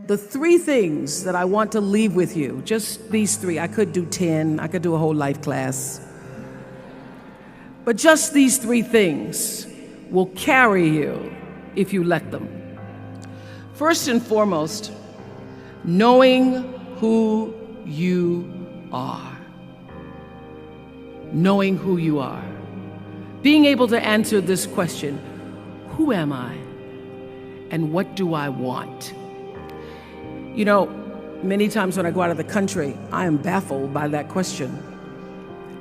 The three things that I want to leave with you, just these three. I could do 10, I could do a whole life class. But just these three things will carry you if you let them. First and foremost, knowing who you are. Knowing who you are. Being able to answer this question, who am I? And what do I want? You know, many times when I go out of the country, I am baffled by that question.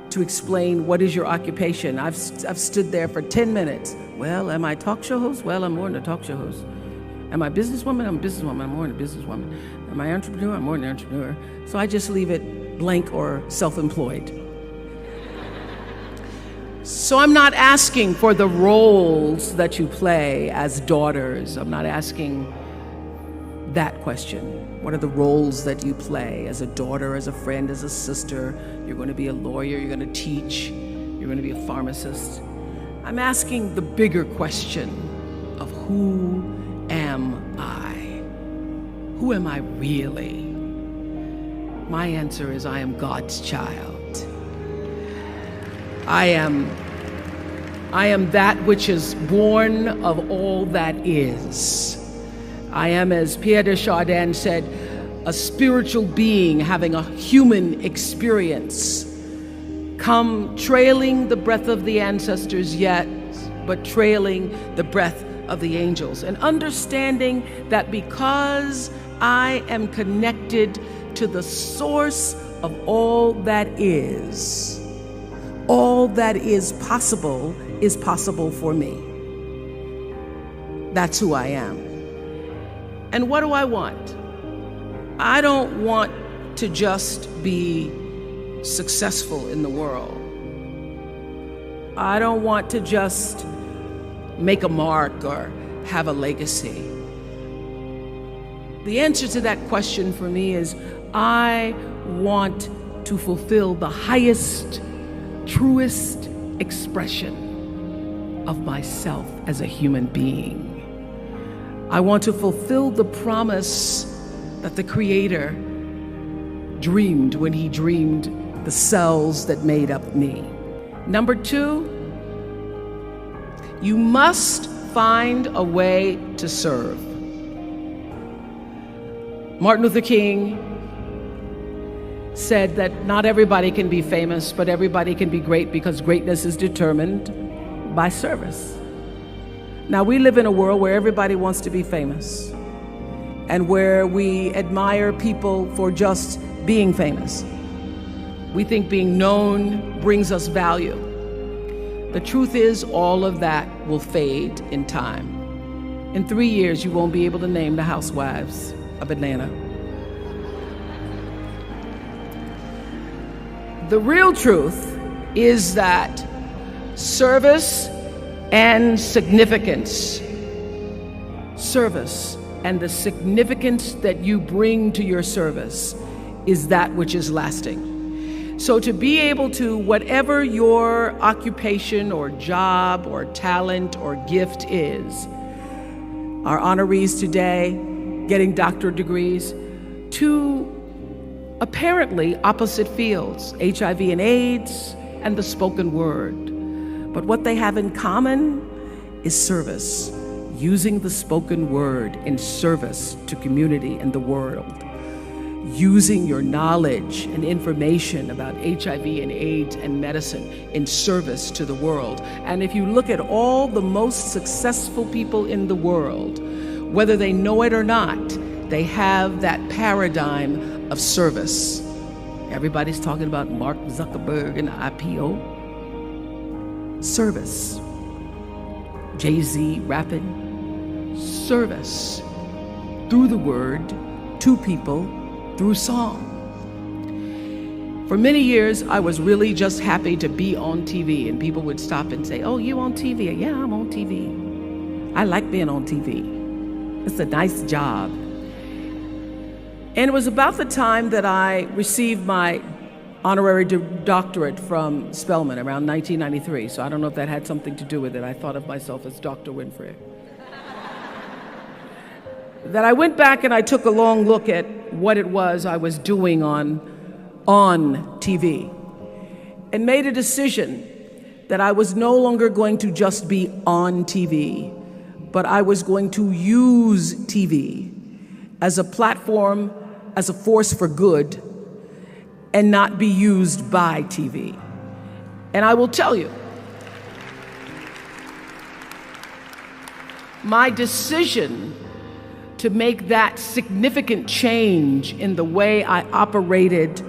To explain what is your occupation, I've stood there for 10 minutes. Well, am I a talk show host? Well, I'm more than a talk show host. Am I a businesswoman? I'm a businesswoman. I'm more than a businesswoman. Am I an entrepreneur? I'm more than an entrepreneur. So I just leave it blank or self-employed. So I'm not asking for the roles that you play as daughters. I'm not asking that question. What are the roles that you play as a daughter, as a friend, as a sister? You're going to be a lawyer, you're going to teach, you're going to be a pharmacist. I'm asking the bigger question of who am I? Who am I really? My answer is I am God's child. I am that which is born of all that is. I am, as Pierre de Chardin said, a spiritual being having a human experience, come trailing the breath of the ancestors yet, but trailing the breath of the angels. And understanding that because I am connected to the source of all that is possible for me. That's who I am. And what do I want? I don't want to just be successful in the world. I don't want to just make a mark or have a legacy. The answer to that question for me is I want to fulfill the highest, truest expression of myself as a human being. I want to fulfill the promise that the Creator dreamed when He dreamed the cells that made up me. Number two, you must find a way to serve. Martin Luther King said that not everybody can be famous, but everybody can be great because greatness is determined by service. Now, we live in a world where everybody wants to be famous and where we admire people for just being famous. We think being known brings us value. The truth is, all of that will fade in time. In 3 years, you won't be able to name the housewives of Atlanta. The real truth is that service and significance, service and the significance that you bring to your service is that which is lasting. So to be able to, whatever your occupation or job or talent or gift is, our honorees today getting doctorate degrees, to apparently opposite fields, HIV and AIDS and the spoken word. But what they have in common is service, using the spoken word in service to community and the world, using your knowledge and information about HIV and AIDS and medicine in service to the world. And if you look at all the most successful people in the world, whether they know it or not, they have that paradigm of service. Everybody's talking about Mark Zuckerberg and IPO. Service. Jay-Z rapping. Service. Through the word, to people, through song. For many years, I was really just happy to be on TV, and people would stop and say, "Oh, you on TV?" "Yeah, I'm on TV. I like being on TV. It's a nice job." And it was about the time that I received my honorary doctorate from Spelman around 1993. So I don't know if that had something to do with it. I thought of myself as Dr. Winfrey. that I went back and I took a long look at what it was I was doing on TV and made a decision that I was no longer going to just be on TV, but I was going to use TV as a platform, as a force for good, and not be used by TV. And I will tell you, my decision to make that significant change in the way I operated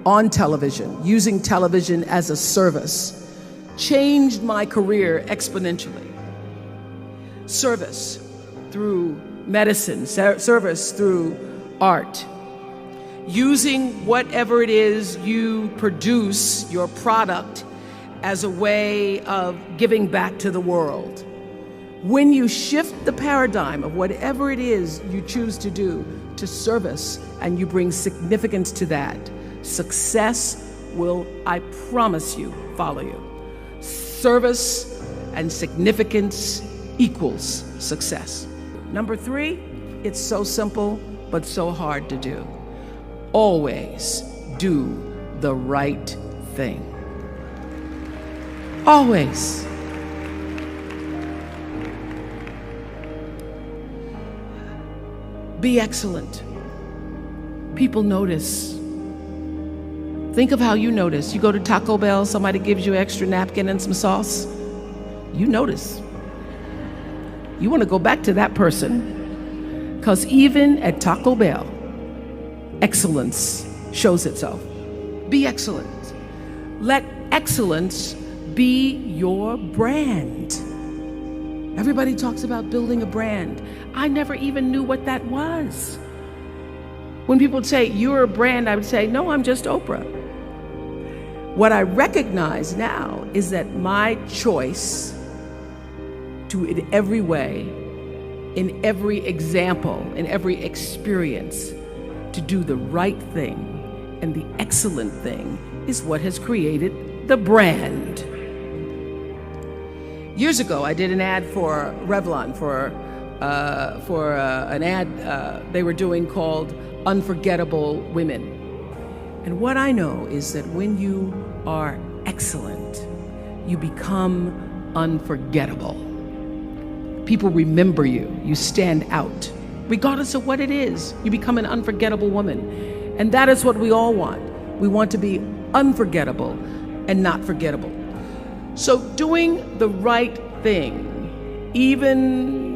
on television, using television as a service, changed my career exponentially. Service through medicine, service through art, using whatever it is you produce, your product, as a way of giving back to the world. When you shift the paradigm of whatever it is you choose to do to service, and you bring significance to that, success will, I promise you, follow you. Service and significance equals success. Number 3, it's so simple, but so hard to do. Always do the right thing. Always. Be excellent. People notice. Think of how you notice. You go to Taco Bell, somebody gives you an extra napkin and some sauce. You notice. You want to go back to that person, because even at Taco Bell, excellence shows itself. Be excellent. Let excellence be your brand. Everybody talks about building a brand. I never even knew what that was. When people would say, you're a brand, I would say, no, I'm just Oprah. What I recognize now is that my choice to, in every way, in every example, in every experience, to do the right thing and the excellent thing is what has created the brand. Years ago, I did an ad for Revlon for an ad they were doing called Unforgettable Women. And what I know is that when you are excellent, you become unforgettable. People remember you. You stand out. Regardless of what it is, you become an unforgettable woman. And that is what we all want. We want to be unforgettable and not forgettable. So doing the right thing, even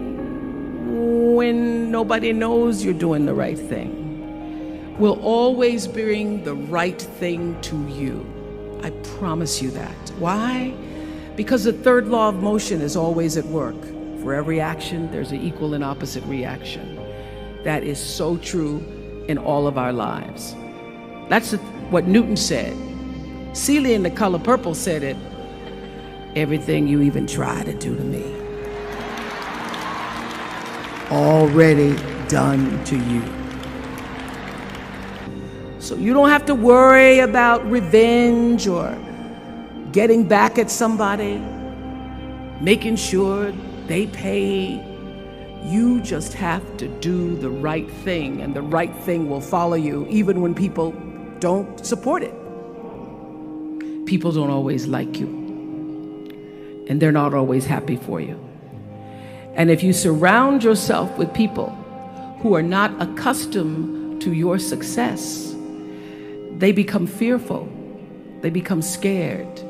when nobody knows you're doing the right thing, will always bring the right thing to you. I promise you that. Why? Because the third law of motion is always at work. For every action, there's an equal and opposite reaction. That is so true in all of our lives. That's what Newton said. Celia in The Color Purple said it. Everything you even try to do to me, already done to you. So you don't have to worry about revenge or getting back at somebody, making sure they pay. You just have to do the right thing, and the right thing will follow you even when people don't support it. People don't always like you, and they're not always happy for you. And if you surround yourself with people who are not accustomed to your success, they become fearful, they become scared,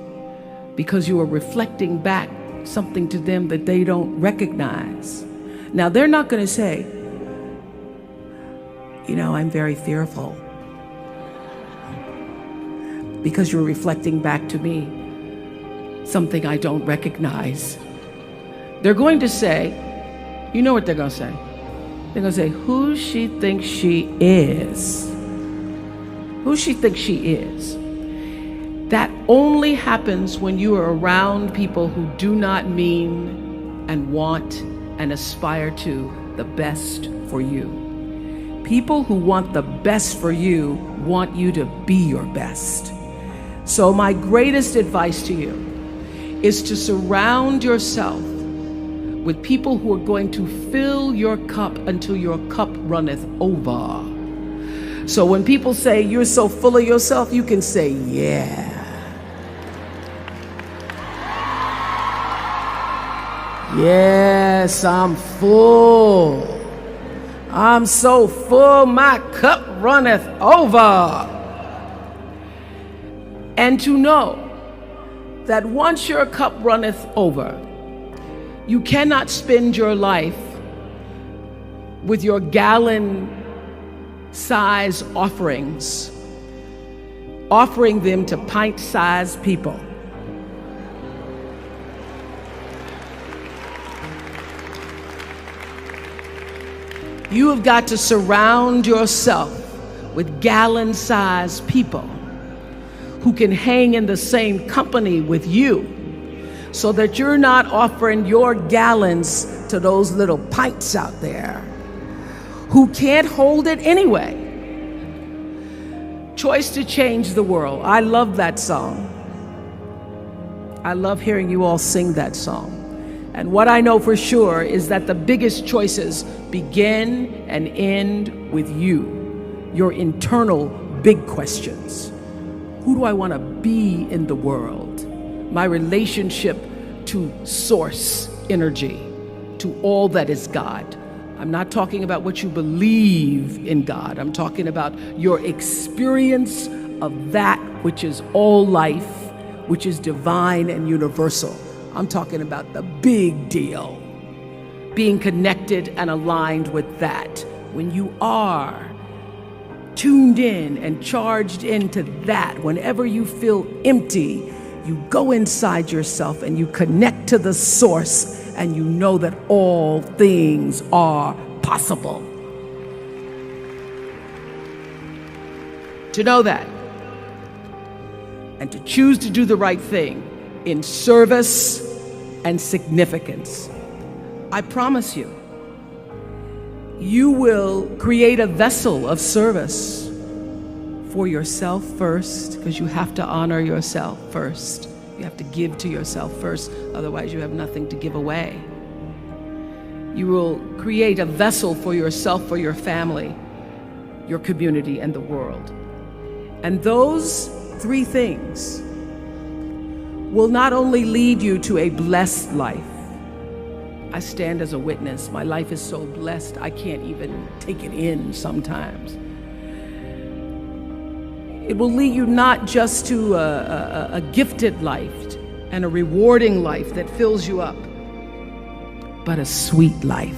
because you are reflecting back something to them that they don't recognize. Now, they're not going to say, you know, I'm very fearful, because you're reflecting back to me something I don't recognize. They're going to say, you know what they're going to say? They're going to say, who she thinks she is. Who she thinks she is. That only happens when you are around people who do not mean and want and aspire to the best for you. People who want the best for you want you to be your best. So my greatest advice to you is to surround yourself with people who are going to fill your cup until your cup runneth over. So when people say you're so full of yourself, you can say, yeah. Yes, I'm full. I'm so full, my cup runneth over. And to know that once your cup runneth over, you cannot spend your life with your gallon-size offerings, offering them to pint-sized people. You have got to surround yourself with gallon-sized people who can hang in the same company with you, so that you're not offering your gallons to those little pints out there who can't hold it anyway. Choice to Change the World. I love that song. I love hearing you all sing that song. And what I know for sure is that the biggest choices begin and end with you, your internal big questions. Who do I want to be in the world? My relationship to source energy, to all that is God. I'm not talking about what you believe in God. I'm talking about your experience of that which is all life, which is divine and universal. I'm talking about the big deal. Being connected and aligned with that. When you are tuned in and charged into that, whenever you feel empty, you go inside yourself and you connect to the source, and you know that all things are possible. To know that, and to choose to do the right thing in service and significance, I promise you, you will create a vessel of service for yourself first, because you have to honor yourself first. You have to give to yourself first, otherwise you have nothing to give away. You will create a vessel for yourself, for your family, your community, and the world. And those three things will not only lead you to a blessed life. I stand as a witness. My life is so blessed, I can't even take it in sometimes. It will lead you not just to a gifted life and a rewarding life that fills you up, but a sweet life.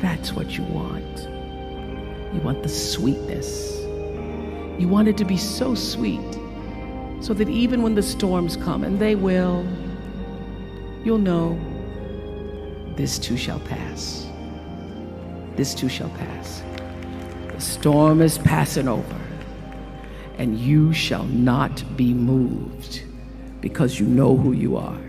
That's what you want. You want the sweetness. You want it to be so sweet, so that even when the storms come, and they will, you'll know, this too shall pass. This too shall pass. The storm is passing over, and you shall not be moved, because you know who you are.